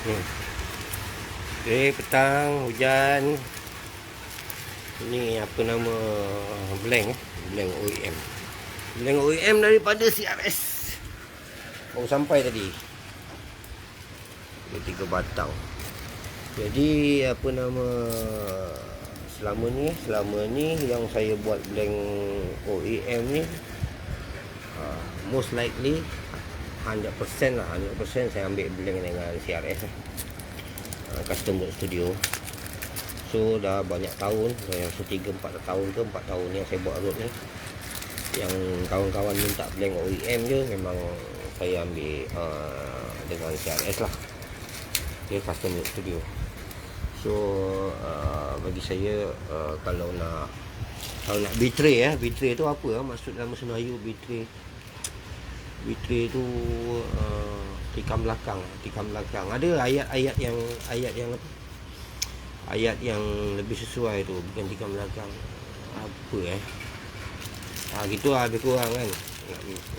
Okay, petang, hujan. Ini apa nama blank blank OEM. Blank OEM daripada CRS. Baru sampai tadi. Dia 3 batang. Jadi apa nama selama ni yang saya buat blank OEM ni most likely 100% lah, 100% saya ambil blank dengan CRS custom road studio. So dah banyak tahun, yang 3-4 tahun ke 4 tahun yang saya buat road ni. Yang kawan-kawan minta blank OEM je, memang saya ambil dengan CRS lah. Okay, custom road studio. So bagi saya kalau nak betray betray tu apa maksud dalam bahasa Melayu betray? Betray tu tikam belakang. Ada ayat yang lebih sesuai tu, bukan tikam belakang. Apa gitu lah lebih kurang kan.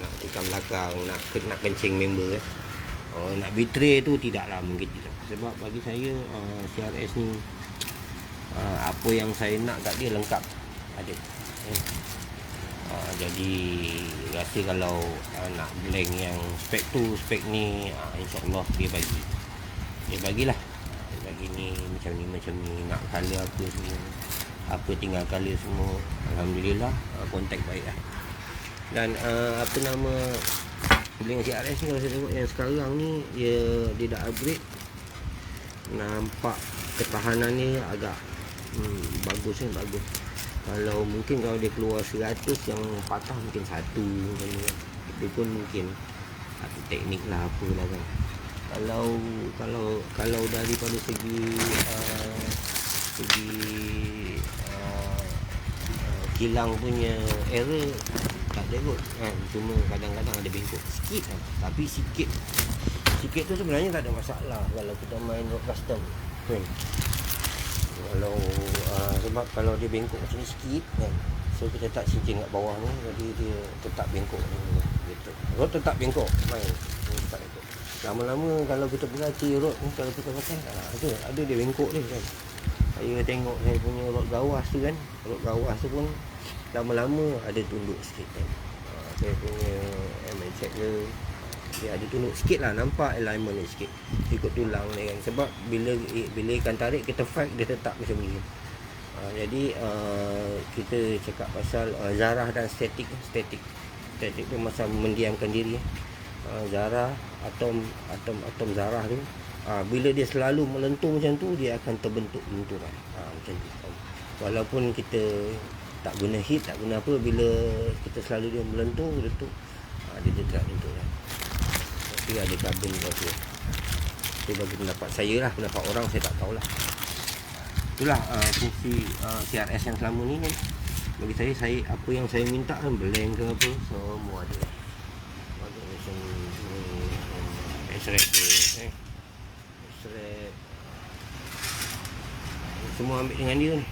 Nak tikam belakang, nak kencing member nak betray tu tidaklah, mungkin tidak. Sebab bagi saya CRS ni apa yang saya nak kat dia lengkap ada. Jadi rasa kalau nak blank yang spek ni insyaAllah dia bagilah. Dia bagi ni macam ni nak colour apa semua, apa tinggal colour semua, alhamdulillah kontak baik lah. Dan apa nama blank CRS ni, kalau saya tengok yang sekarang ni dia dah upgrade, nampak ketahanan ni agak bagus. Kalau dia keluar 100, yang patah mungkin 1 itu pun mungkin satu teknik lah, apalah kan. Kalau daripada segi kilang punya error tak ada kot kan. Cuma kadang-kadang ada bengkok sikit kan. Tapi sikit tu sebenarnya tak ada masalah kalau kita main road custom kan. Sebab kalau dia bengkok macam ni sikit kan, so kita tak cincin kat bawah ni, jadi dia tetap bengkok gitu. Road tetap bengkok, main tetap bengkok. Lama-lama kalau kita perhati road ni, kalau kita pakai ada dia bengkok dia kan. Saya tengok saya punya road gawas tu kan, road gawas tu pun lama-lama ada tunduk sikit kan. Saya punya MHX dia ada tunduk sikit lah, nampak alignment ni sikit ikut tulang ni kan. Sebab bila ikan tarik kita fight, dia tetap macam ni. Jadi kita cakap pasal zarah dan statik tu macam mendiamkan diri. Zarah, atom zarah tu bila dia selalu melentur macam tu, dia akan terbentuk lenturan macam tu. Walaupun kita tak guna heat, tak guna apa, bila kita selalu dia melentur dia tetap lenturan. Tapi ada kabel apa. Itu bagi pendapat saya lah, pendapat orang saya tak tahulah. Itulah fungsi CRS yang selama ni kan. Bagi saya apa yang saya minta kan, blank ke apa, semua ada. Ada macam S-Rap semua ambil dengan dia ni.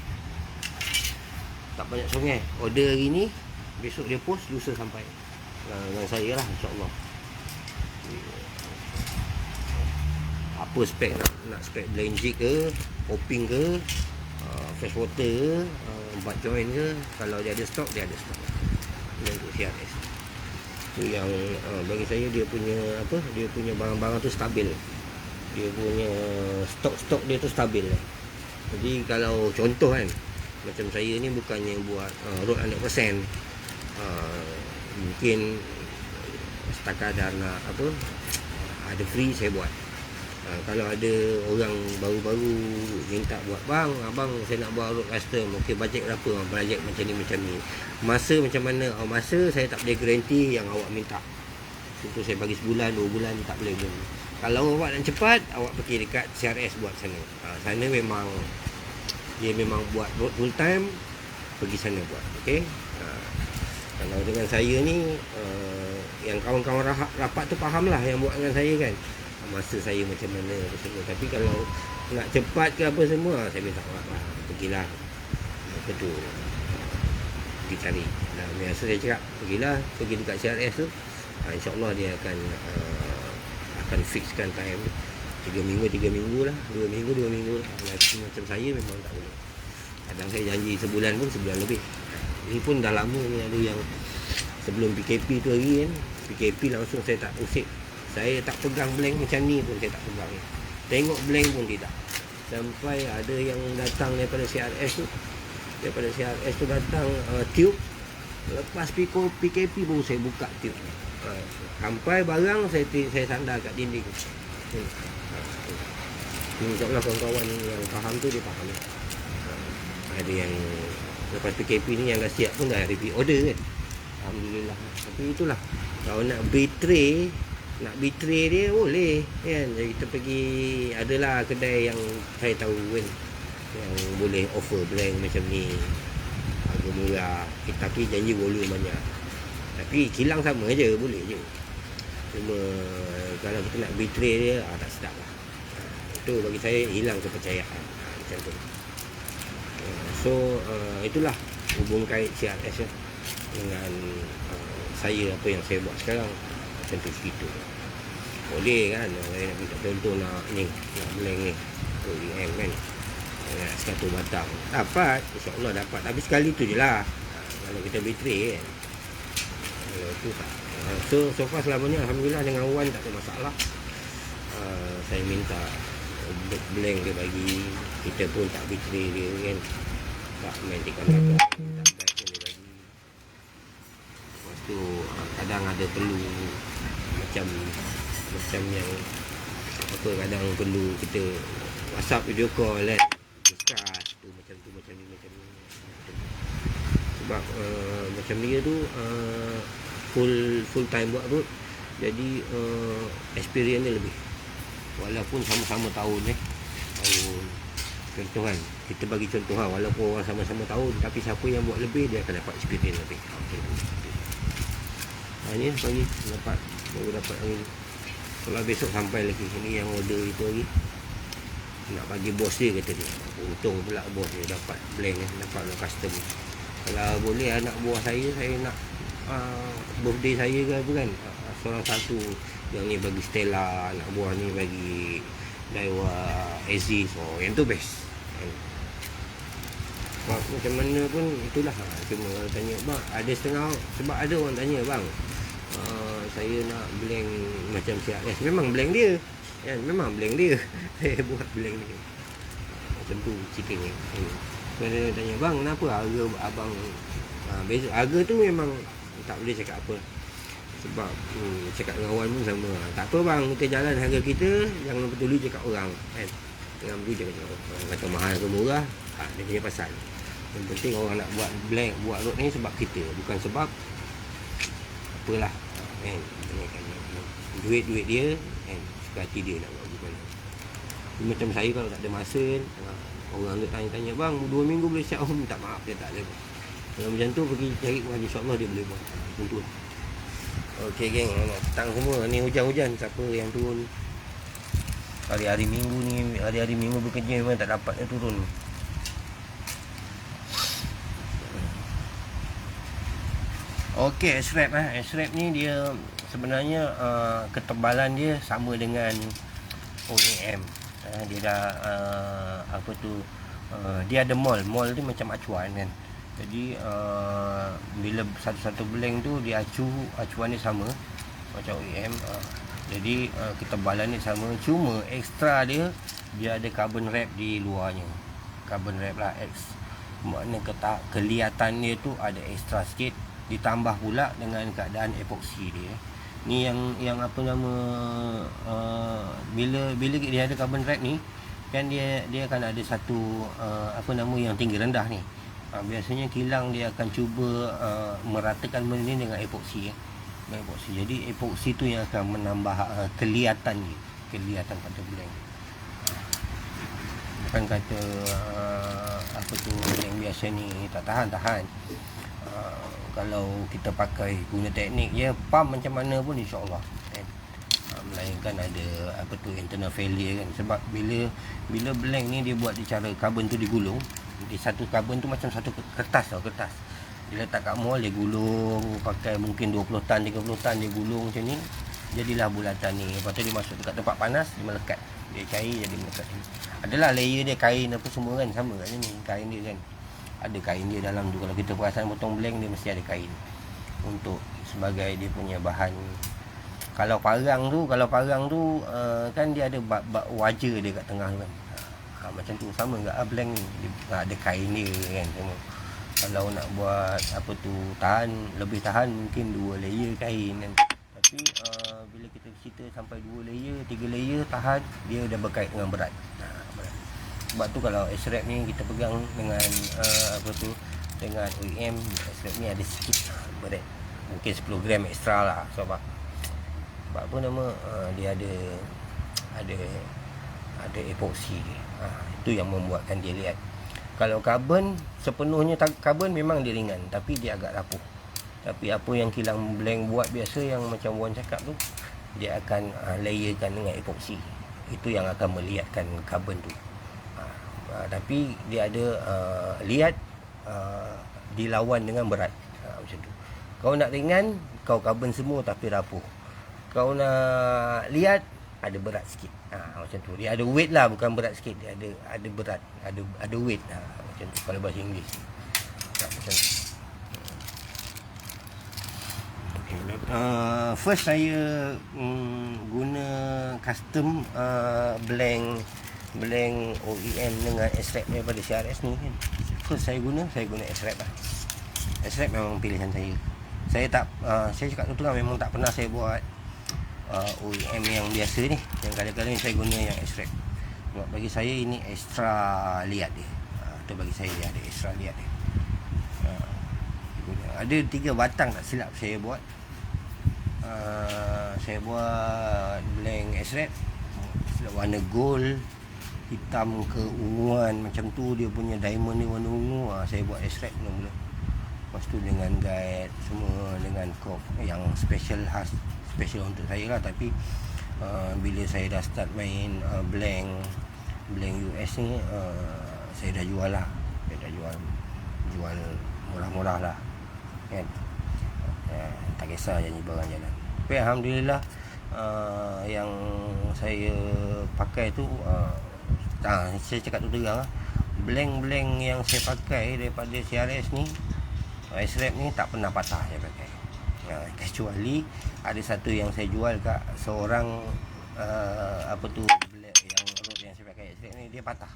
Tak banyak sungai. Order hari ni, besok dia post, lusa sampai dengan saya lah, insyaAllah. Apa spek nak spek blind jig ke, hopping ke, fresh water ke, butt joint ke, kalau dia ada stok, dia ada stok. Ini untuk CRS. Itu yang bagi saya dia punya barang-barang tu stabil. Dia punya stok dia tu stabil. Jadi kalau contoh kan, macam saya ni bukannya buat road 100%, mungkin sekadar nak ada free saya buat. Kalau ada orang baru-baru minta buat, bang, abang saya nak buat road custom, okey, bajet berapa? Bajet macam ni. Masa macam mana? Masa saya tak boleh garanti yang awak minta. Contoh saya bagi sebulan, 2 bulan, tak boleh. Kalau awak nak cepat, awak pergi dekat CRS buat sana. Sana memang buat road full time, pergi sana buat. Okey. Kalau dengan saya ni yang kawan-kawan rapat tu fahamlah yang buat dengan saya kan. Masa saya macam mana semua. Tapi kalau nak cepat ke apa semua, saya minta awak pergilah tu, pergi cari. Biasa saya cakap pergi dekat CRS tu, insyaAllah dia akan fixkan time 3 minggu lah, 2 minggu lah. Lelaki macam saya memang tak boleh. Kadang saya janji sebulan pun sebulan lebih. Ini pun dah lama ni, ada yang sebelum PKP tu lagi kan, PKP langsung saya tak usik. Saya tak pegang blank macam ni pun saya tak pegang. Tengok blank pun tidak. Sampai ada yang datang daripada CRS tu datang tube. Lepas PKP baru saya buka tube. Sampai barang saya sandar kat dinding. InsyaAllah kawan-kawan yang faham tu dia faham. Ada yang lepas PKP ni yang dah siap pun dah repeat order kan. Alhamdulillah. Tapi itulah, kalau nak betray dia boleh kan. Jadi kita pergi, adalah kedai yang saya tahu kan, yang boleh offer blank macam ni, harga murah, tapi janji volume banyak. Tapi kilang sama je, boleh je. Cuma kalau kita nak betray dia, tak sedap lah. Itu bagi saya hilang kepercayaan macam tu. So itulah hubung kait CRS dengan saya, apa yang saya buat sekarang. Macam tu cerita. Boleh kan, saya nak minta contoh nak blank ni OEM kan, 100 batang dapat, insyaAllah dapat. Tapi sekali tu je lah kalau kita betray kan. Kalau tu tak. So far selama ni Alhamdulillah dengan Wan tak ada masalah. Saya minta blank dia bagi, kita pun tak betray dia kan, tak main tekan dapat, tak baik dia bagi. Lepas tu kadang ada perlu macam yang apa, kadang perlu kita WhatsApp video call kan, discuss tu macam ni. Sebab macam dia tu full time buat road, jadi experience dia lebih. Walaupun sama-sama tahun contoh kan, kita bagi contoh lah, walaupun orang sama-sama tahun, tapi siapa yang buat lebih dia akan dapat experience lebih. Ni pagi baru dapat ni. Kalau besok sampai lagi, ini yang order itu lagi nak bagi bos dia, kata dia untung pula bos dia dapat blank, dapat custom. Kalau boleh anak buah saya nak birthday saya ke apa kan, seorang satu yang ni bagi Stella, anak buah ni bagi Daiwa Aziz, yang tu best. Macam mana pun itulah. Cuma kalau tanya bang, ada setengah, sebab ada orang tanya bang, saya nak blank macam CRS, memang blank dia kan, memang blank dia saya buat blank dia macam tu ceritanya. Kalau tanya bang kenapa harga abang beza, harga tu memang tak boleh cakap apa. Sebab cakap dengan Wan pun sama, tak apa bang, kita jalan harga kita, jangan peduli cakap orang kan. Jangan peduli cakap orang kata mahal ke murah, dia punya pasal. Yang penting orang nak buat blank, buat road ni sebab kita, bukan sebab apalah kan. Duit dia kan, suka hati dia nak buat bukan. Macam saya kalau tak ada masa, orang tu tanya-tanya bang 2 minggu boleh siap, minta maaf dia tak ada. Kalau macam tu pergi cari orang, insyaAllah dia boleh buat. Tentu. Okey geng, petang semua ni, hujan-hujan, siapa yang turun hari-hari minggu ni, hari-hari minggu bekerja memang tak dapat turun. Okey, S-Wrap ni dia sebenarnya ketebalan dia sama dengan OEM. Dia dah dia ada mold dia macam acuan kan. Jadi bila satu-satu blank tu dia acuan dia sama macam OEM. Jadi ketebalan dia sama, cuma ekstra dia ada carbon wrap di luarnya. Carbon wrap lah X. Makna kelihatan dia tu ada ekstra sikit, ditambah pula dengan keadaan epoksi dia. Ni yang apa nama bila dia ada carbon wrap ni kan, dia akan ada satu yang tinggi rendah ni. Biasanya kilang dia akan cuba meratakan benda ni dengan epoksi Jadi epoksi tu yang akan menambah kelihatan pada blank. Bukan kata yang biasa ni tak tahan. Kalau kita pakai guna teknik je, pump macam mana pun insyaAllah melainkan ada internal failure kan. Sebab bila blank ni dia buat cara carbon tu digulung, di satu carbon tu macam satu kertas. Dia letak kat mall, dia gulung pakai mungkin 20 tan 30 tan, dia gulung macam ni, jadilah bulatan ni. Lepas tu dia masuk dekat tempat panas, dia melekat, dia cair jadi melekat sini. Adalah layer dia kain apa semua kan, sama kat ni kain dia kan, ada kain dia dalam tu. Kalau kita perasan potong blank dia mesti ada kain untuk sebagai dia punya bahan. Kalau parang tu kan dia ada bak wajah dia kat tengah tu kan. Macam tu sama enggak blank ni, dia ada kain dia kan semua. Kalau nak buat apa tu lebih tahan mungkin 2 layer kain kan. Tapi bila kita cerita sampai 2 layer, 3 layer tahan, dia dah berkait dengan berat. Berat. Sebab tu kalau SRAP ni kita pegang dengan dengan OEM, SRAP ni ada sikit berat. Mungkin 10 gram ekstra lah. Sebab apa nama dia ada epoxy dia. Itu yang membuatkan dia lihat. Kalau karbon sepenuhnya karbon memang dia ringan, tapi dia agak rapuh. Tapi apa yang kilang blank buat biasa yang macam Wan cakap tu, dia akan layerkan dengan epoxy. Itu yang akan melihatkan karbon tu. Tapi dia ada lihat dilawan dengan berat. Macam tu. Kau nak ringan, kau karbon semua tapi rapuh. Kau nak lihat, ada berat sikit. Macam tu. Dia ada weight lah, bukan berat sikit. Dia ada berat, ada weight. Macam tu kalau bahasa Inggeris. Macam tu. First saya guna custom blank OEM dengan SRAP daripada CRS ni kan. First saya guna SRAP lah. SRAP memang pilihan saya. Saya cakap tu memang tak pernah saya buat OEM yang biasa ni. Yang kali-kali ni saya guna yang SRAP. Sebab bagi saya ini extra liat dia. Tu bagi saya dia ada extra liat dia. Ada 3 batang tak silap saya buat. Saya buat blank SRAP warna gold, hitam ke unguan macam tu, dia punya diamond ni warna ungu. Saya buat SRAP mula-mula. Lepas tu dengan guide semua, dengan kop yang special untuk saya lah. Tapi bila saya dah start main blank US ni, saya dah jual lah. Saya dah jual murah-murah lah kan. Tak kisah janji barang jalan. Tapi Alhamdulillah yang saya pakai tu saya cakap tu terang lah, blank yang saya pakai daripada CRS ni, SRAP ni tak pernah patah saya pakai. Kecuali ada satu yang saya jual kat seorang black yang road yang saya pakai SRAP ni, dia patah.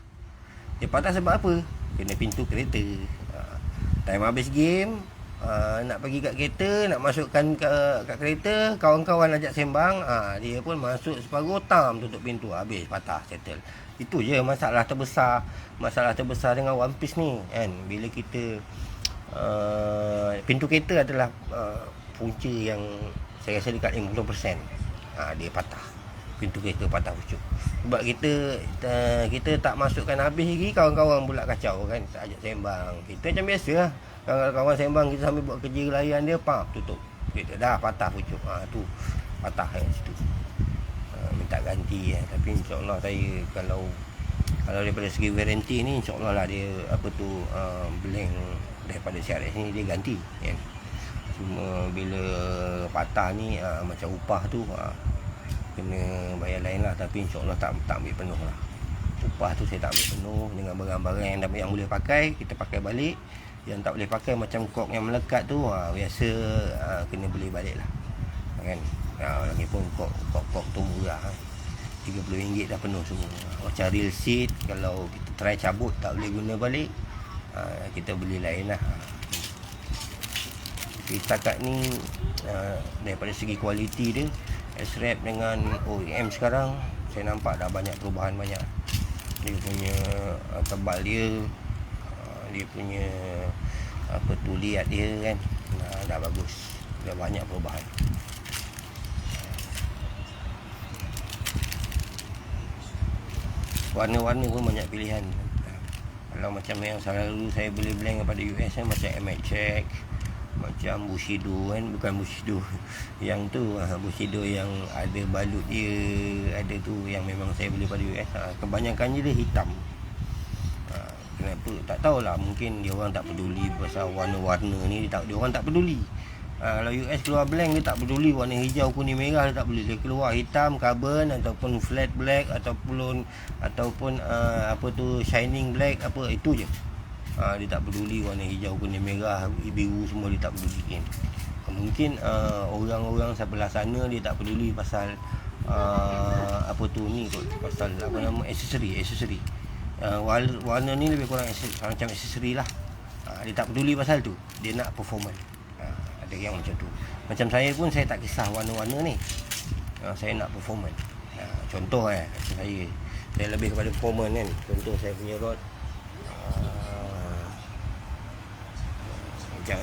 Dia patah sebab apa? Kena pintu kereta. Time habis game, nak pergi kat kereta, nak masukkan kat kereta, kawan-kawan ajak sembang, dia pun masuk separuh, tutup pintu, habis patah, settle. Itu je masalah terbesar dengan One Piece ni kan. Bila kita pintu kereta adalah punca yang saya rasa dekat 50%. Dia patah, pintu kereta patah pucuk. Sebab kita tak masukkan habis lagi, kawan-kawan pula kacau kan, tak ajak sembang. Kita macam biasa lah, kawan-kawan sembang, kita sambil buat kerja layan dia, tutup kereta, dah patah pucuk. Tu patah situ. Minta ganti tapi insyaAllah saya kalau daripada segi warranty ni, insyaAllah lah dia blank daripada CRS ni dia ganti kan. Cuma bila patah ni macam upah tu kena bayar lain lah. Tapi insyaAllah tak ambil penuh lah. Upah tu saya tak ambil penuh. Dengan barang-barang yang boleh pakai, kita pakai balik. Yang tak boleh pakai macam kok yang melekat tu, biasa kena beli balik lah kan. Lagipun kok tu murah, RM30 dah penuh semua. Macam real seat, kalau kita try cabut tak boleh guna balik, kita beli lain lah. Tapi setakat ni daripada segi kualiti dia, SRAP dengan OEM sekarang saya nampak dah banyak perubahan. Dia punya tebal dia punya liat dia kan, dah bagus, dah banyak perubahan. Warna-warna pun banyak pilihan. Kalau macam yang selalu saya beli blank daripada US kan, macam MX, macam Bushido kan, bukan Bushido yang tu, Bushido yang ada balut dia, ada tu yang memang saya beli pada US. Kebanyakannya dia hitam. Kenapa? Tak tahulah, mungkin dia orang tak peduli pasal warna-warna ni, dia orang tak peduli. Kalau US keluar blank, dia tak peduli warna hijau, kuning, merah, dia tak peduli. Dia keluar hitam, carbon ataupun flat black ataupun apa tu shining black, apa itu je. Dia tak peduli warna hijau, kuning, merah, biru, semua dia tak peduli kan. Mungkin orang-orang sebelah sana dia tak peduli pasal apa tu ni kot, pasal apa nama aksesori. Warna ni lebih kurang macam aksesori lah. Dia tak peduli pasal tu, dia nak performance. Ada yang macam tu. Macam saya pun, saya tak kisah warna-warna ni. Saya nak performance. Contoh saya lebih kepada performance kan. Contoh saya punya rod, sekejap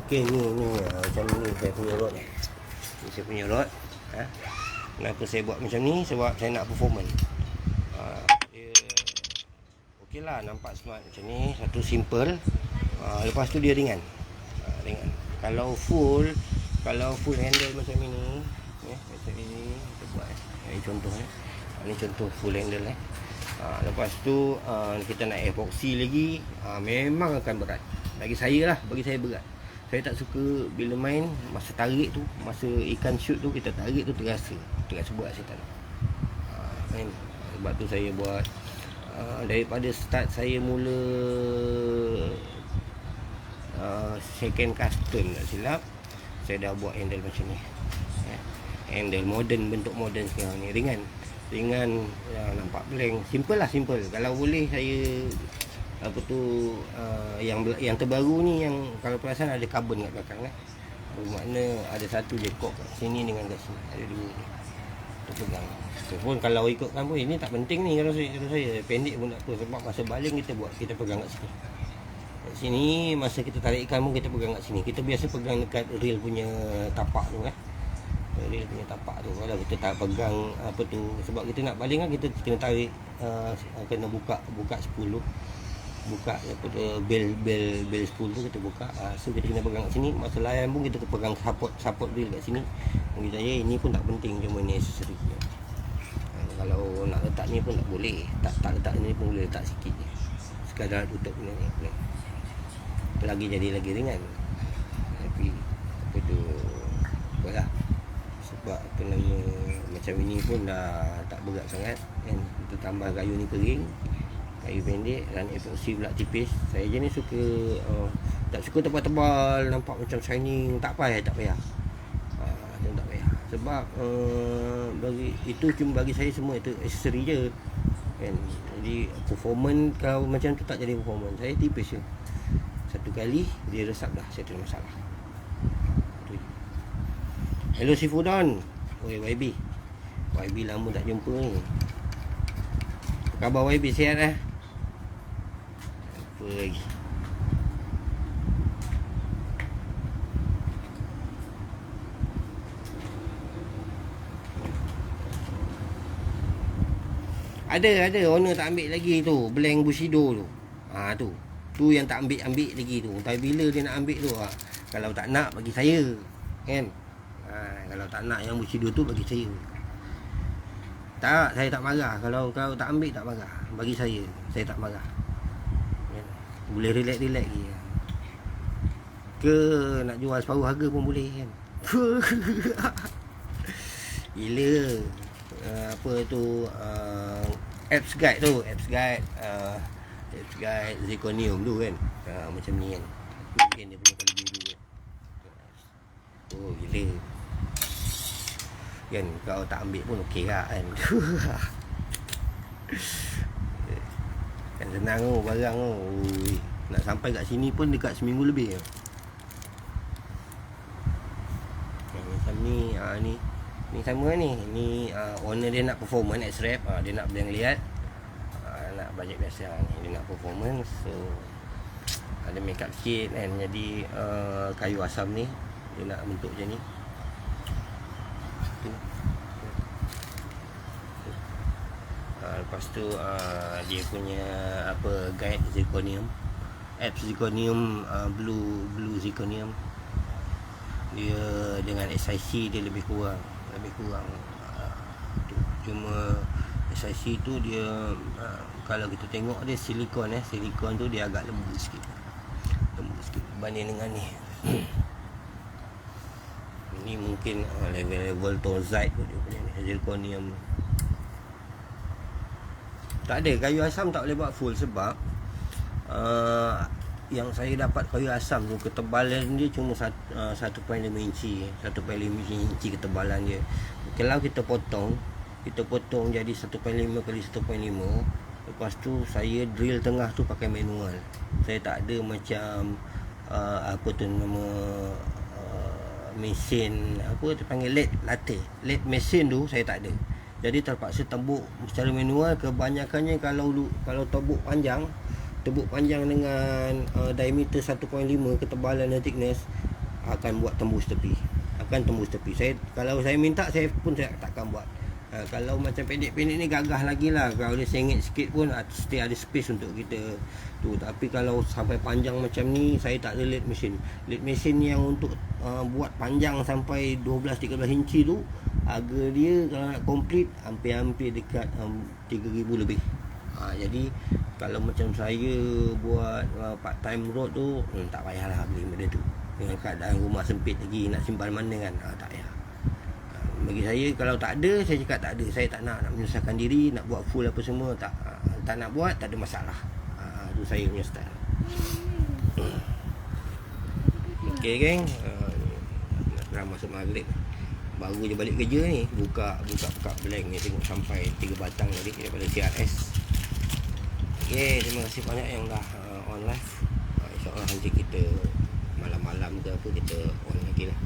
Okay, ni macam ni saya punya rod ni. Ni saya punya rod. Kenapa saya buat macam ni? Sebab saya nak performance. Dia okey lah, nampak smart macam ni. Satu simple. Lepas tu dia ringan. Ringan. Kalau full handle macam ni, macam ni kita buat. Ini contohnya. Ini contoh full handle lepas tu kita nak epoxy lagi, memang akan berat. Bagi saya berat. Saya tak suka bila main, masa tarik tu, masa ikan shoot tu, kita tarik tu terasa berat. Saya tak nak kan. Sebab tu saya buat daripada start saya mula second custom tak silap, saya dah buat handle macam ni. Handle modern, bentuk modern sekarang ni, ringan, nampak blank, simple. Kalau boleh saya apa tu yang terbaru ni, yang kalau perasan ada carbon kat belakang bermakna ada satu je kok kat sini dengan kat sini, ada dua terpegang. Pun kalau ikutkan pun ini tak penting ni, kalau saya pendek pun tak apa, sebab masa baling kita pegang kat sini. Kat sini masa kita tarik ikan pun kita pegang kat sini. Kita biasa pegang dekat reel punya tapak tu reel punya tapak tu. Kalau kita tak pegang apa tu, sebab kita nak baling kita kena tarik, kena buka 10, buka apa tu, bel 10 tu kita buka. So kita kena pegang kat sini. Masa layan pun kita pegang support reel kat sini. Bagi saya ini pun tak penting, cuma ni aksesori. Kalau nak letak ni pun tak boleh, tak letak ni pun boleh letak sikit je, sekadar tutup ni boleh. Lagi jadi lagi ringan. Tapi apa tu, apalah, sebab apa nama macam ini pun dah tak berat sangat kan. Kita tambah kayu ni kering, kayu pendek, dan epoxy pula tipis. Saya jenis suka tak suka tebal-tebal, nampak macam shining. Tak payah tak payah. Sebab cuma bagi saya semua itu aksesori je kan. Jadi performance kalau macam tu tak jadi performance. Saya tipis je, satu kali dia resap dah, saya tak ada masalah. Hello Sifudan. Oi YB lama tak jumpa ni. Apa khabar YB, sihat apa lagi? Ada owner tak ambil lagi tu blank Bushido tu. Tu yang tak ambil lagi tu. Tapi bila dia nak ambil tu, kalau tak nak bagi saya kan. Kalau tak nak yang Bushido tu bagi saya. Saya tak marah. Kalau tak ambil tak marah. Bagi saya tak marah. Boleh relax lagi. Ke nak jual separuh harga pun boleh kan. Gila. Apa tu, apps guide zirconium tu kan. Macam ni kan. Mungkin dia punya kalau biru kan. Oh gila kan. Kau tak ambil pun okey lah kan. Kan senang tu barang tu. Nak sampai kat sini pun dekat seminggu lebih. Macam ni ni sama ni. Ni owner dia nak performance X-Rap, dia nak blank lihat, nak bajet biasa ni. Dia nak performance, so ada makeup kit kan. Jadi kayu asam ni dia nak bentuk macam ni. Lepas tu dia punya apa guide zirconium, apps zirconium, blue zirconium. Dia dengan SIC dia lebih kurang tu. Cuma saisi tu dia kalau kita tengok dia silikon silikon tu dia agak lembut sikit berbanding dengan ni. Ini mungkin level tozite tu dia punya ni, zirconium. Tak ada, kayu asam tak boleh buat full sebab yang saya dapat kayu asam tu ketebalan dia cuma 1.5 inci 1.5 inci ketebalan dia. Kalau kita potong jadi 1.5 kali 1.5. Lepas tu saya drill tengah tu pakai manual. Saya tak ada macam apa tu nama mesin apa tu panggil lathe mesin tu saya tak ada. Jadi terpaksa tembuk secara manual. Kebanyakannya kalau tembuk panjang dengan diameter 1.5 ketebalan dan thickness akan buat tembus tepi. Kalau saya minta saya pun takkan buat. Kalau macam pendek-pendek ni gagah lagi lah. Kalau dia sengit sikit pun still ada space untuk kita tu. Tapi kalau sampai panjang macam ni saya tak ada lathe mesin yang untuk buat panjang sampai 12-13 inci tu. Harga dia kalau nak complete hampir dekat 3,000 lebih. Jadi kalau macam saya buat part time road tu tak payahlah beli benda tu. Dengan keadaan rumah sempit lagi nak simpan mana kan, tak payah. Bagi saya kalau tak ada, saya cakap tak ada. Saya tak nak menyusahkan diri nak buat full apa semua, tak nak buat, tak ada masalah. Tu saya punya style. Okey geng, dah masuk maghrib. Baru je balik kerja ni, buka blank ni, tengok sampai 3 batang tadi daripada CRS. Okay, terima kasih banyak yang dah on live. InsyaAllah nanti kita malam-malam ke apa kita on lagi lah.